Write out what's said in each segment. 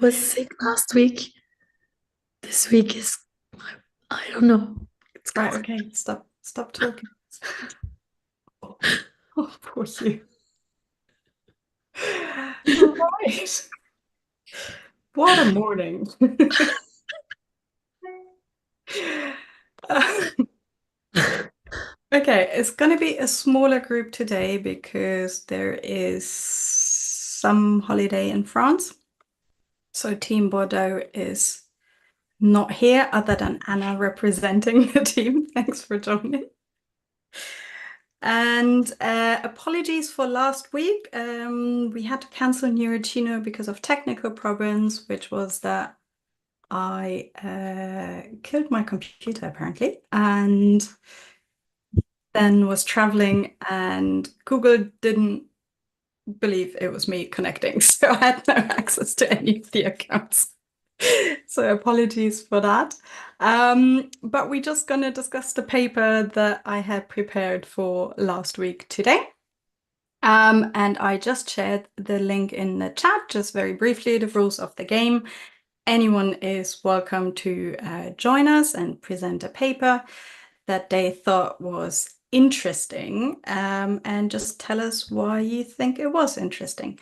was sick last week. This week is, I don't know. It's Right, cold. okay, stop talking. Oh, poor you. Right. What a morning. Uh, okay, it's going to be a smaller group today because there is some holiday in France. So Team Bordeaux is not here other than Anna representing the team. Thanks for joining. And apologies for last week. We had to cancel Neuroccino because of technical problems, which was that I killed my computer apparently, and then was traveling, and Google didn't believe it was me connecting, so I had no access to any of the accounts. So apologies for that. But we're just going to discuss the paper that I had prepared for last week today. And I just shared the link in the chat, just very briefly, the rules of the game. Anyone is welcome to join us and present a paper that they thought was interesting, and just tell us why you think it was interesting.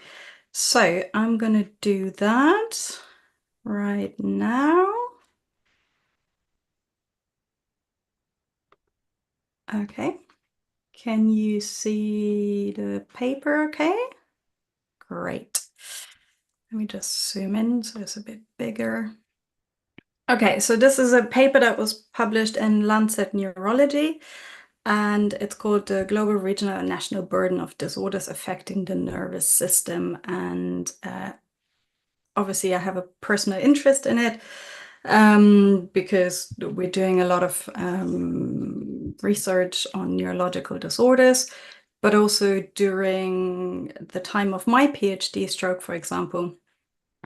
So I'm going to do that right now. Okay. Can you see the paper okay? Great. Let me just zoom in so it's a bit bigger. Okay, so this is a paper that was published in Lancet Neurology, and it's called the Global, Regional, and National Burden of Disorders Affecting the Nervous System. And obviously, I have a personal interest in it because we're doing a lot of research on neurological disorders, but also during the time of my PhD, stroke, for example,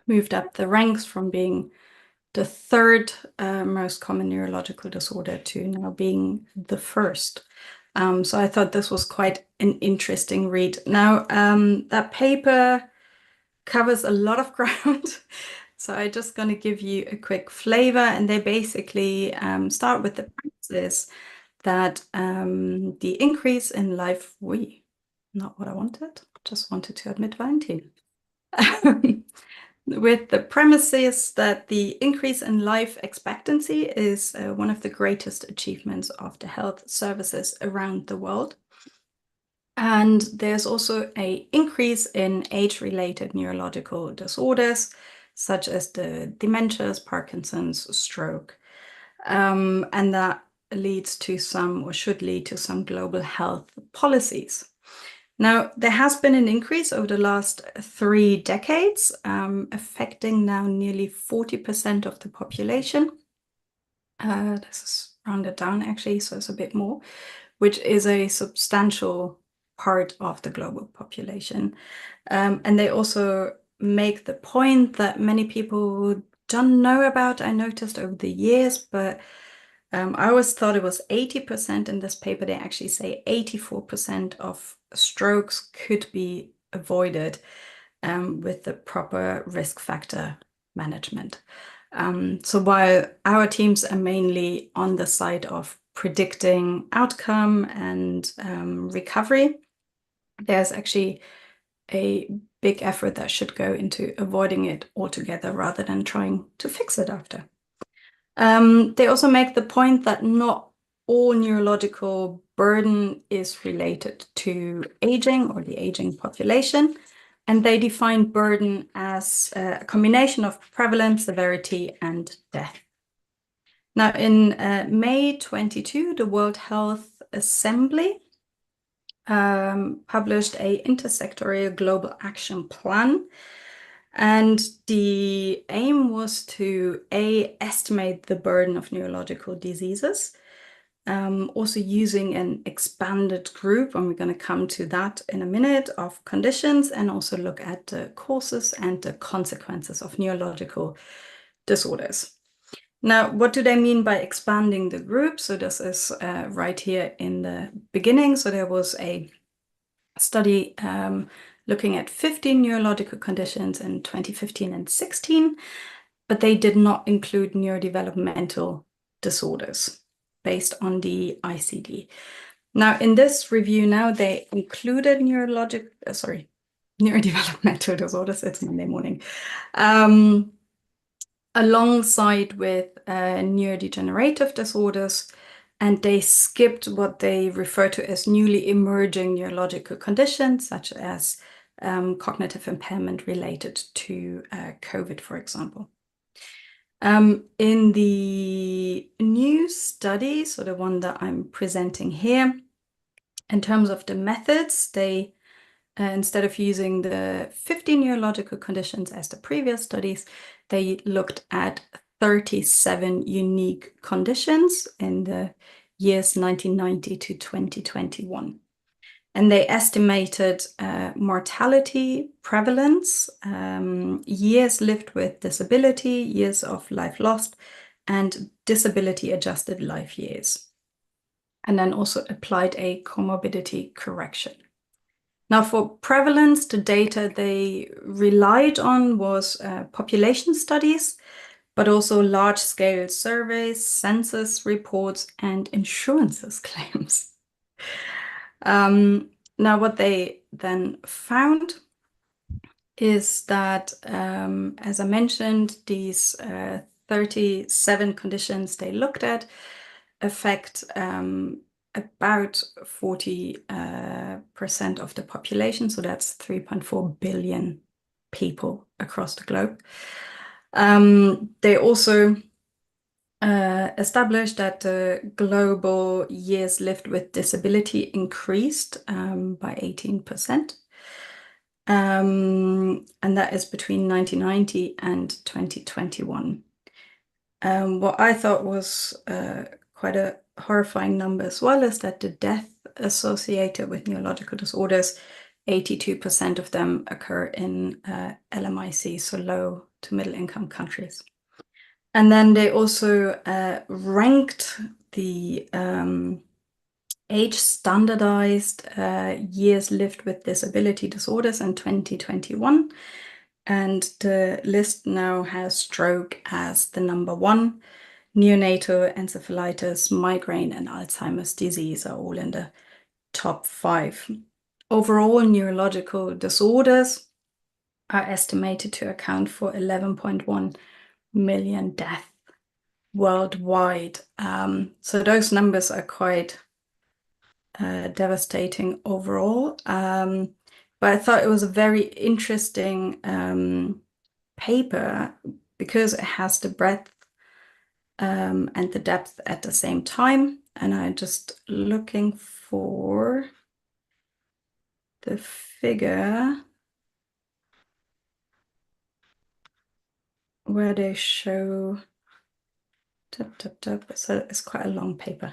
moved up the ranks from being the third most common neurological disorder to now being the first. So I thought this was quite an interesting read. Now, that paper covers a lot of ground. So I'm just going to give you a quick flavor, and they basically start with the premises that the increase in life, not what I wanted, just wanted to admit Valentine. With the premises that the increase in life expectancy is one of the greatest achievements of the health services around the world. And there's also an increase in age-related neurological disorders, such as the dementias, Parkinson's, stroke. And that leads to some, or should lead to some, global health policies. Now, there has been an increase over the last 3 decades, affecting now nearly 40% of the population. This is rounded down actually, so it's a bit more, which is a substantial part of the global population. And they also make the point that many people don't know about, I noticed over the years, but I always thought it was 80%. In this paper, they actually say 84% of strokes could be avoided with the proper risk factor management. So while our teams are mainly on the side of predicting outcome and recovery, there's actually a big effort that should go into avoiding it altogether rather than trying to fix it after. They also make the point that not all neurological burden is related to aging or the aging population, and they define burden as a combination of prevalence, severity, and death. Now, in May 22, the World Health Assembly published a intersectorial global action plan. And the aim was to estimate the burden of neurological diseases, also using an expanded group, and we're going to come to that in a minute, of conditions, and also look at the causes and the consequences of neurological disorders. Now, what do they mean by expanding the group? So this is right here in the beginning. So there was a study looking at 15 neurological conditions in 2015 and 16, but they did not include neurodevelopmental disorders based on the ICD. Now, in this review now, they included neurodevelopmental disorders, it's Monday morning, alongside with neurodegenerative disorders, and they skipped what they refer to as newly emerging neurological conditions, such as cognitive impairment related to COVID, for example. In the new study, so the one that I'm presenting here, in terms of the methods, they instead of using the 50 neurological conditions as the previous studies, they looked at 37 unique conditions in the years 1990 to 2021. And they estimated mortality, prevalence, years lived with disability, years of life lost, and disability-adjusted life years. And then also applied a comorbidity correction. Now, for prevalence, the data they relied on was population studies, but also large-scale surveys, census reports, and insurances claims. Now, what they then found is that, as I mentioned, these 37 conditions they looked at affect about 40% of the population, so that's 3.4 billion people across the globe. They also established that the global years lived with disability increased by 18%. And that is between 1990 and 2021. What I thought was quite a horrifying number as well is that the death associated with neurological disorders, 82% of them occur in LMIC, so low to middle income countries. And then they also ranked the age standardized years lived with disability disorders in 2021. And the list now has stroke as the number one. Neonatal encephalitis, migraine, and Alzheimer's disease are all in the top 5. Overall, neurological disorders are estimated to account for 11.1 million deaths worldwide. So those numbers are quite devastating overall. But I thought it was a very interesting paper because it has the breadth and the depth at the same time. And I'm just looking for the figure where they show, so it's quite a long paper.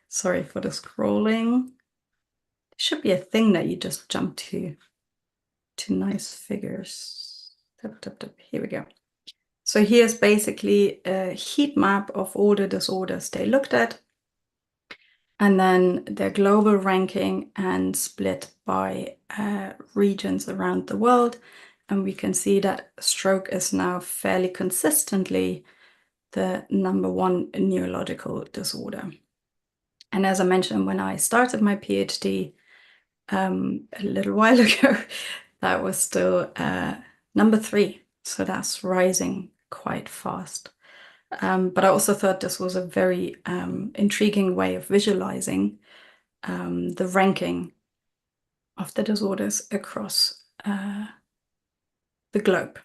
Sorry for the scrolling. There should be a thing that you just jump to nice figures. Here we go. So here's basically a heat map of all the disorders they looked at, and then their global ranking and split by regions around the world. And we can see that stroke is now fairly consistently the number one neurological disorder. And as I mentioned, when I started my PhD a little while ago, that was still number 3. So that's rising quite fast. But I also thought this was a very intriguing way of visualizing the ranking of the disorders across the globe.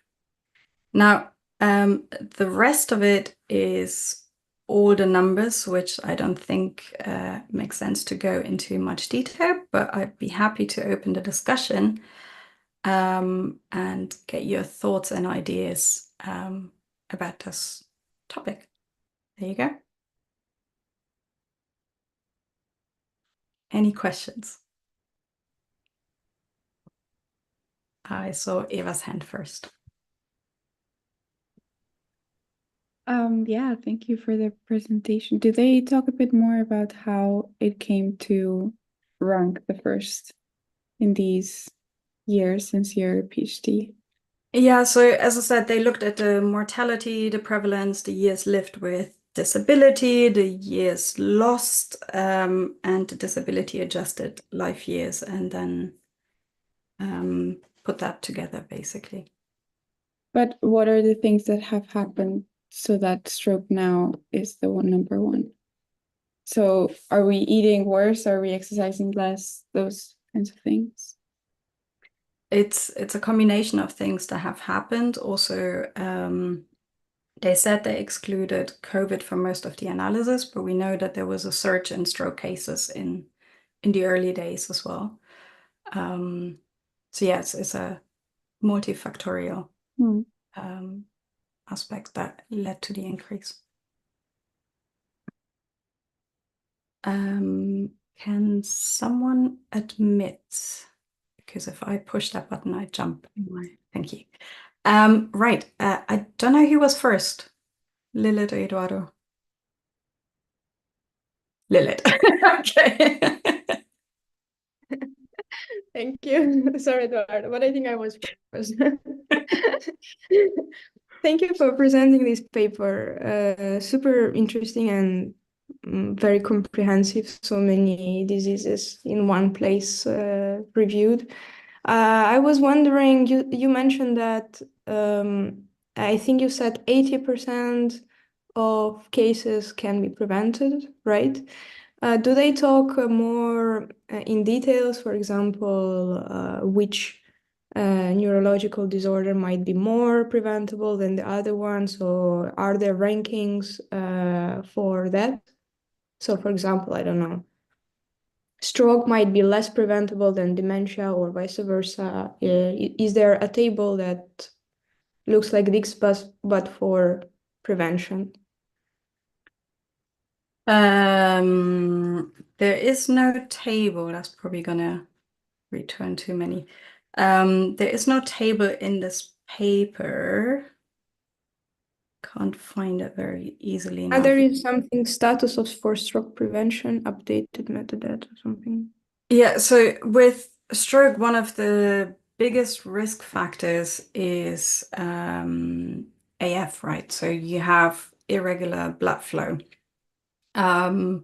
Now, the rest of it is all the numbers, which I don't think makes sense to go into much detail, but I'd be happy to open the discussion and get your thoughts and ideas about this topic. There you go. Any questions? I saw Eva's hand first. Yeah, thank you for the presentation. Do they talk a bit more about how it came to rank the first in these years since your PhD? Yeah, so as I said, they looked at the mortality, the prevalence, the years lived with disability, the years lost, and the disability adjusted life years, and then put that together basically. But what are the things that have happened so that stroke now is the number one? So are we eating worse? Are we exercising less? Those kinds of things. It's a combination of things that have happened. Also, they said they excluded COVID from most of the analysis, but we know that there was a surge in stroke cases in the early days as well. So yes, it's a multifactorial aspect that led to the increase. Can someone admit? Because if I push that button, I jump. Thank you. Right. I don't know who was first, Lilith or Eduardo. Lilith. Okay. Thank you. Sorry, Eduardo, but I think I was first. Thank you for presenting this paper. Super interesting and very comprehensive. So many diseases in one place reviewed. I was wondering, you mentioned that I think you said 80% of cases can be prevented, right? Do they talk more in details, for example, which neurological disorder might be more preventable than the other ones, or are there rankings for that? So, for example, I don't know, stroke might be less preventable than dementia or vice versa. Is there a table that looks like this, but for prevention? There is no table. That's probably gonna return too many. There is no table in this paper. Can't find it very easily now. There is something status of for stroke prevention, updated metadata or something. Yeah, so with stroke, one of the biggest risk factors is AF, right? So you have irregular blood flow. And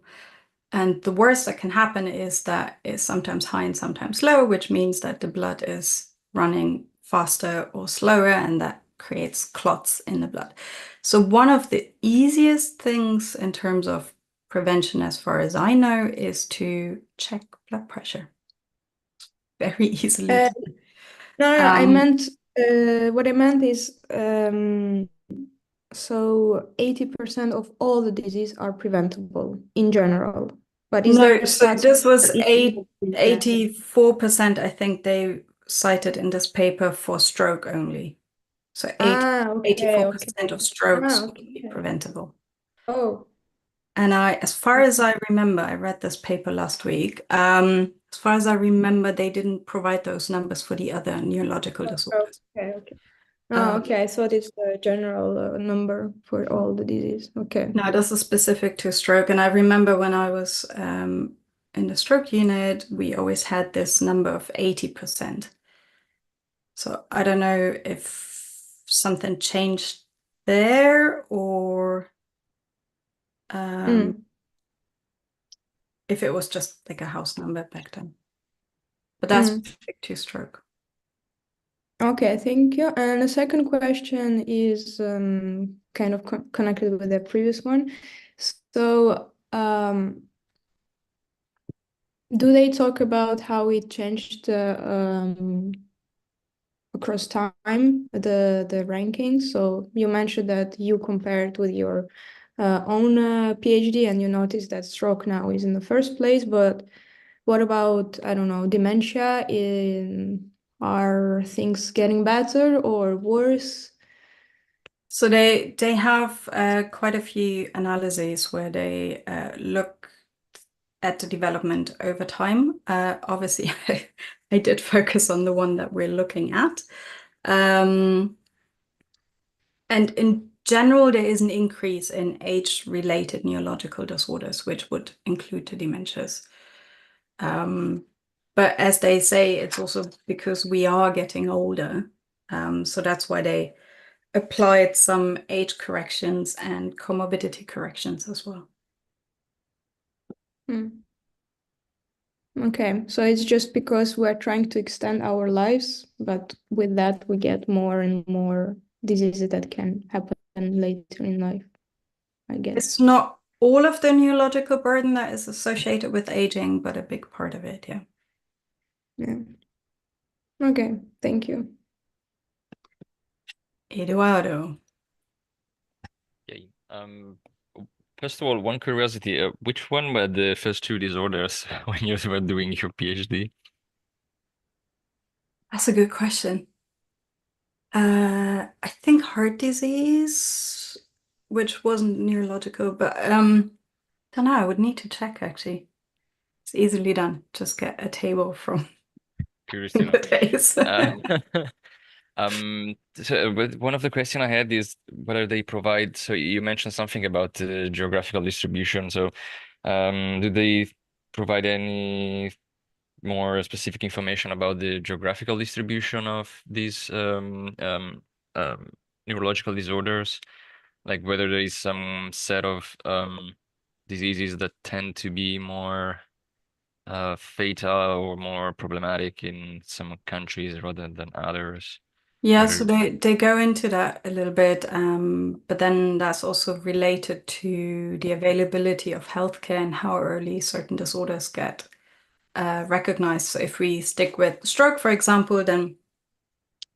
the worst that can happen is that it's sometimes high and sometimes low, which means that the blood is running faster or slower, and that creates clots in the blood. So one of the easiest things in terms of prevention, as far as I know, is to check blood pressure. Very easily. No, I meant, what I meant is, so 80% of all the diseases are preventable in general. But is there No, a so stats this was for each of these? 84%, I think they cited in this paper for stroke only. So okay, 84% of strokes would be okay. preventable. Oh, And as far as I remember, I read this paper last week. As far as I remember, they didn't provide those numbers for the other neurological disorders. okay. Okay. I thought it's the general number for all the disease. Okay. No, this is specific to stroke. And I remember when I was in the stroke unit, we always had this number of 80%. So I don't know if something changed there, or if it was just like a house number back then. But that's specific to stroke. Okay, thank you. And the second question is kind of connected with the previous one. So, do they talk about how it changed across time, the rankings? So you mentioned that you compared with your own PhD and you noticed that stroke now is in the first place, but what about, I don't know, dementia? Are things getting better or worse? So they have quite a few analyses where they look at the development over time. Obviously, I did focus on the one that we're looking at. And in general, there is an increase in age-related neurological disorders, which would include the dementias. But as they say, it's also because we are getting older. So that's why they applied some age corrections and comorbidity corrections as well. Okay, so it's just because we're trying to extend our lives, but with that we get more and more diseases that can happen later in life, I guess. It's not all of the neurological burden that is associated with aging, but a big part of it, yeah. Yeah. Okay, thank you. Eduardo. Okay. First of all, one curiosity, which one were the first two disorders when you were doing your PhD? That's a good question. I think heart disease, which wasn't neurological, but don't know, I would need to check actually. It's easily done. Just get a table from Curious to know. the days. But one of the question I had is whether they provide, so you mentioned something about the geographical distribution. So do they provide any more specific information about the geographical distribution of these neurological disorders? Like whether there is some set of diseases that tend to be more fatal or more problematic in some countries rather than others? Yeah, Whether so they go into that a little bit, but then that's also related to the availability of healthcare and how early certain disorders get recognized. So if we stick with stroke, for example, then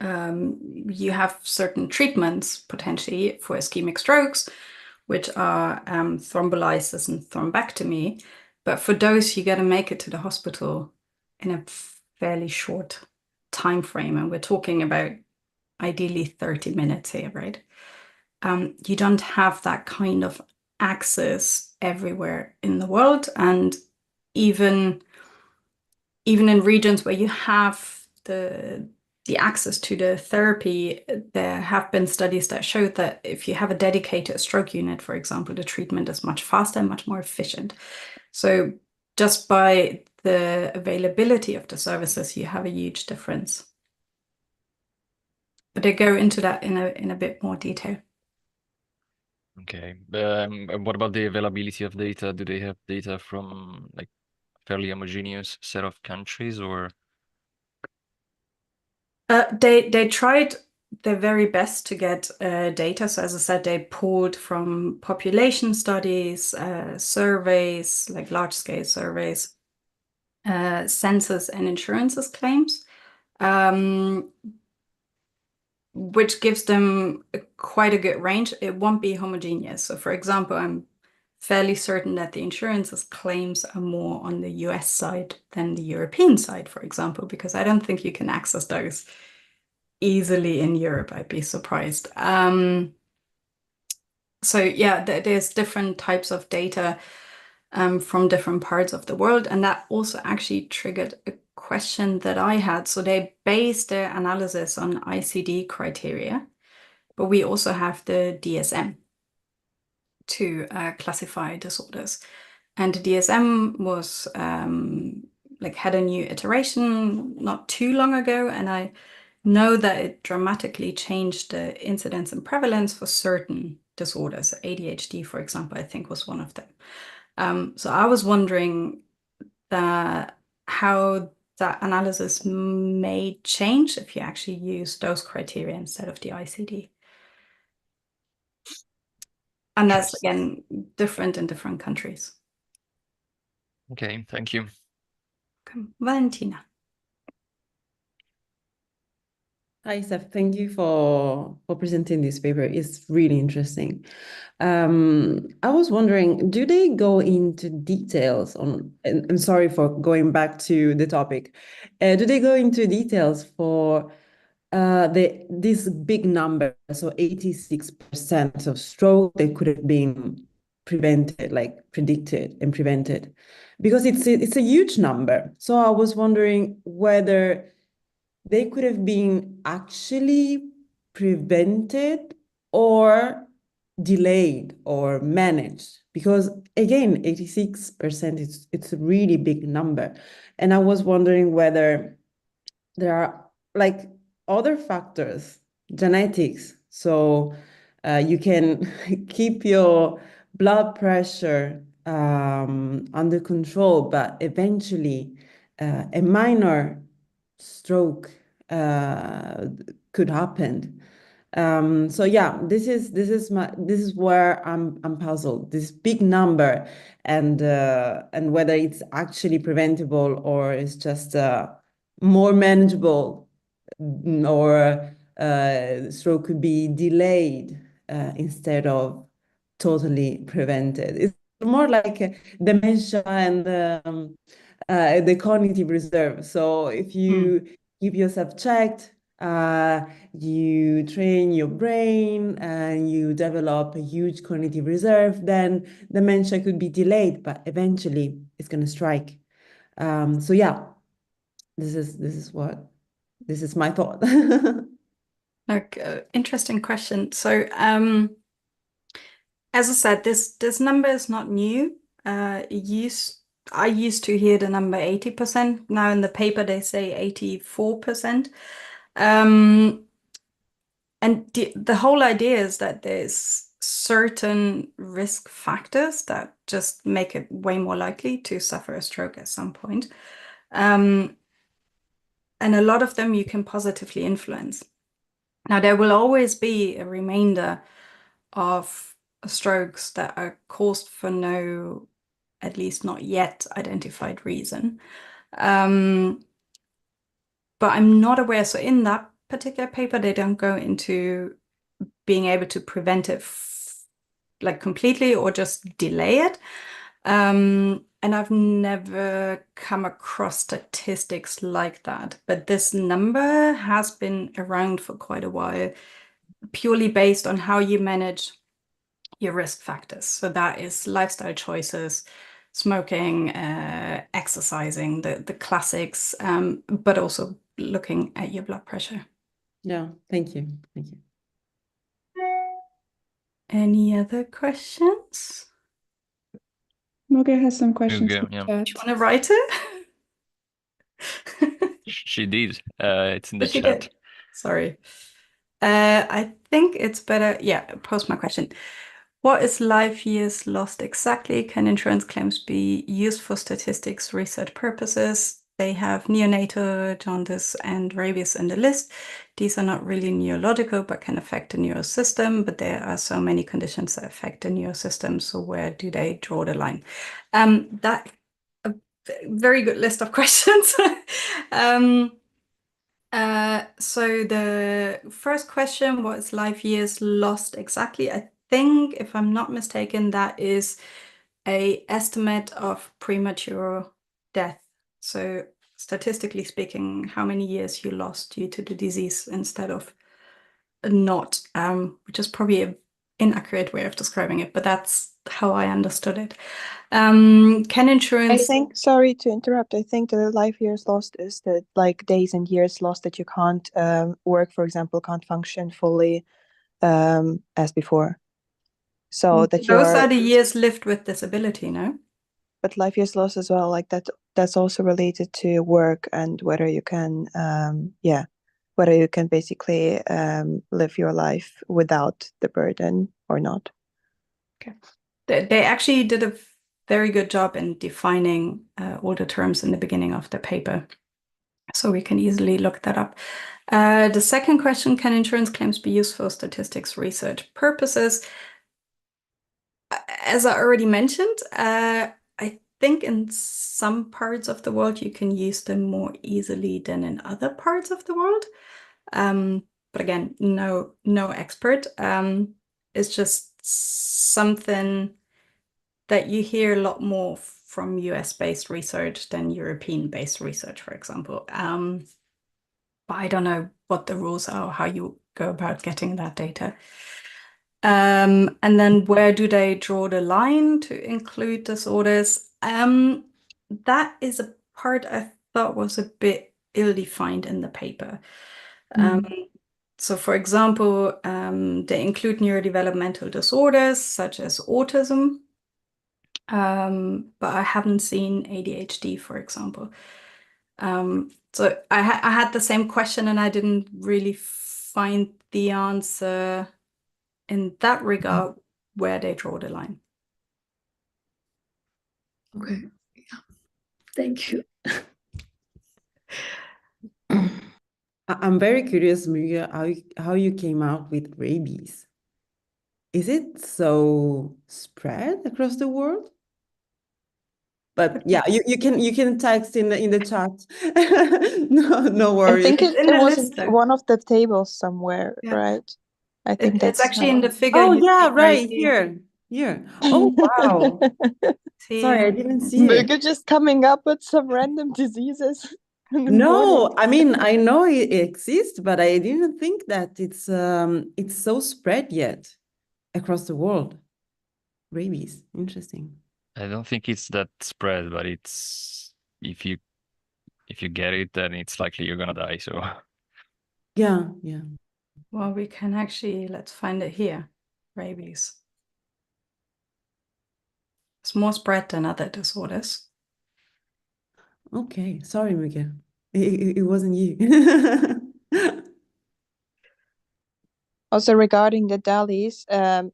you have certain treatments potentially for ischemic strokes, which are thrombolysis and thrombectomy. But for those, you got to make it to the hospital in a fairly short time frame, and we're talking about ideally 30 minutes here, right? You don't have that kind of access everywhere in the world, and even in regions where you have the access to the therapy, there have been studies that show that if you have a dedicated stroke unit, for example, the treatment is much faster and much more efficient. So just by the availability of the services, you have a huge difference. But they go into that in a bit more detail. Okay. And what about the availability of data? Do they have data from like fairly homogeneous set of countries or? They tried their very best to get data. So as I said, they pulled from population studies, surveys, like large-scale surveys, census and insurances claims, which gives them quite a good range. It won't be homogeneous. So for example, I'm fairly certain that the insurances claims are more on the US side than the European side, for example, because I don't think you can access those easily in Europe. I'd be surprised. So yeah, there's different types of data from different parts of the world, and that also actually triggered a question that I had. So they base their analysis on ICD criteria, but we also have the DSM to classify disorders. And the DSM was like had a new iteration not too long ago, and I know that it dramatically changed the incidence and prevalence for certain disorders. ADHD, for example, I think was one of them. So I was wondering how that analysis may change if you actually use those criteria instead of the ICD. And that's, again, different in different countries. Okay, thank you. Okay. Valentina. Hi, Steph. Thank you for presenting this paper. It's really interesting. I was wondering, do they go into details on, and I'm sorry for going back to the topic, do they go into details for this big number, so 86% of stroke that could have been prevented, like predicted and prevented? Because it's a huge number. So I was wondering whether they could have been actually prevented, or delayed or managed? Because again, 86%, it's a really big number. And I was wondering whether there are like other factors, genetics. So you can keep your blood pressure under control, but eventually a minor stroke could happen. So yeah, this is where I'm puzzled. This big number and whether it's actually preventable or it's just more manageable, or stroke could be delayed instead of totally prevented. It's more like dementia and the cognitive reserve. So if you keep yourself checked, you train your brain and you develop a huge cognitive reserve, then dementia could be delayed, but eventually it's going to strike. So yeah, this is my thought. Interesting question. So, as I said, this number is not new. I used to hear the number 80%. Now in the paper they say 84%. And the whole idea is that there's certain risk factors that just make it way more likely to suffer a stroke at some point. And a lot of them you can positively influence. Now, there will always be a remainder of strokes that are caused for no, at least not yet identified reason. But I'm not aware. So in that particular paper, they don't go into being able to prevent it like completely or just delay it. And I've never come across statistics like that. But this number has been around for quite a while, purely based on how you manage your risk factors. So that is lifestyle choices, smoking, exercising, the classics, but also looking at your blood pressure. Yeah, thank you. Thank you. Any other questions? Moge has some questions Okay, in yeah. chat. Do you want to write it? She did. It's in the Did she chat. get? Sorry. I think it's better. Yeah, post my question. What is life years lost exactly? Can insurance claims be used for statistics research purposes? They have neonatal, jaundice, and rabies in the list. These are not really neurological, but can affect the neurosystem. But there are so many conditions that affect the neurosystem. So where do they draw the line? That a very good list of questions. So the first question, what is life years lost exactly? I think, if I'm not mistaken, that is an estimate of premature death. So statistically speaking, how many years you lost due to the disease instead of not, which is probably an inaccurate way of describing it, but that's how I understood it. Can I insurance... think, sorry to interrupt, I think the life years lost is the like days and years lost that you can't work, for example, can't function fully as before. So that Those are you're, the years lived with disability, no? but life years lost as well, like that's also related to work and whether you can, whether you can basically live your life without the burden or not. Okay. They actually did a very good job in defining all the terms in the beginning of the paper. So we can easily look that up. The second question, can insurance claims be used for statistics research purposes? As I already mentioned, I think in some parts of the world you can use them more easily than in other parts of the world. But again, no expert. It's just something that you hear a lot more from US-based research than European-based research, for example. But I don't know what the rules are, or how you go about getting that data. And then where do they draw the line to include disorders? That is a part I thought was a bit ill-defined in the paper. So, for example, they include neurodevelopmental disorders such as autism, but I haven't seen ADHD, for example. So I had the same question, and I didn't really find the answer in that regard where they draw the line. Okay. Yeah. Thank you. I'm very curious, Muriel, how you came out with rabies. Is it so spread across the world? But yeah, you can text in the chat. No I worries. think It's in it the was list, in though. one of the tables somewhere, Yeah. right? I think It's that's actually in the figure. Oh you yeah, see where right you here. Oh wow. see- Sorry, I didn't see it. Mugge just coming up with some random diseases in the No, morning. I mean I know it exists, but I didn't think that it's so spread yet across the world. Rabies, interesting. I don't think it's that spread, but it's if you get it, then it's likely you're gonna die. So Yeah. Well, we can actually, let's find it here. Rabies. It's more spread than other disorders. Okay, sorry, Miguel. It wasn't you. Also regarding the DALYs,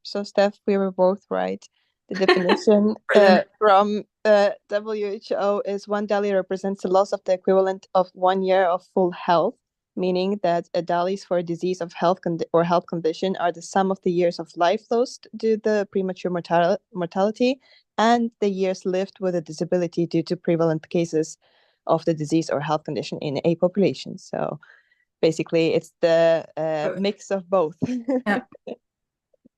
so Steph, we were both right. The definition Brilliant. from WHO is one DALY represents the loss of the equivalent of 1 year of full health, meaning that DALYs for a disease of health or health condition are the sum of the years of life lost due to the premature mortality and the years lived with a disability due to prevalent cases of the disease or health condition in a population. So basically, it's the mix of both. Yeah.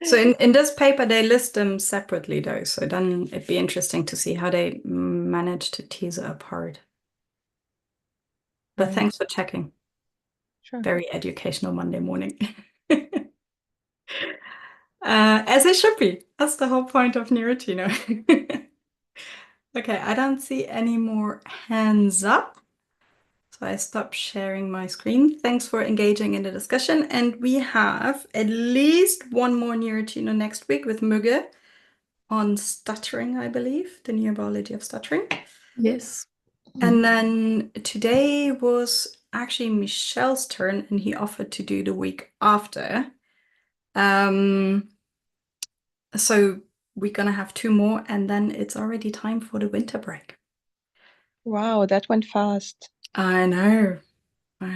So in this paper, they list them separately, though. So then it'd be interesting to see how they manage to tease it apart. But Right. thanks for checking. Sure. Very educational Monday morning. As it should be. That's the whole point of Neuroccino. Okay, I don't see any more hands up. So I stop sharing my screen. Thanks for engaging in the discussion. And we have at least one more Neuroccino next week with Mugge on stuttering, I believe, the neurobiology of stuttering. Yes. And then today was actually Michel's turn, and he offered to do the week after. So we're gonna have two more, and then it's already time for the winter break. Wow, that went fast. I know.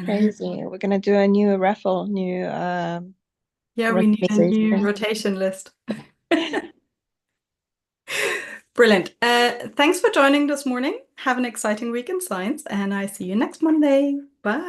Crazy. We're gonna do a new raffle, new Yeah, we need a new randomization. rotation list. Brilliant. Thanks for joining this morning. Have an exciting week in science, and I see you next Monday. Bye.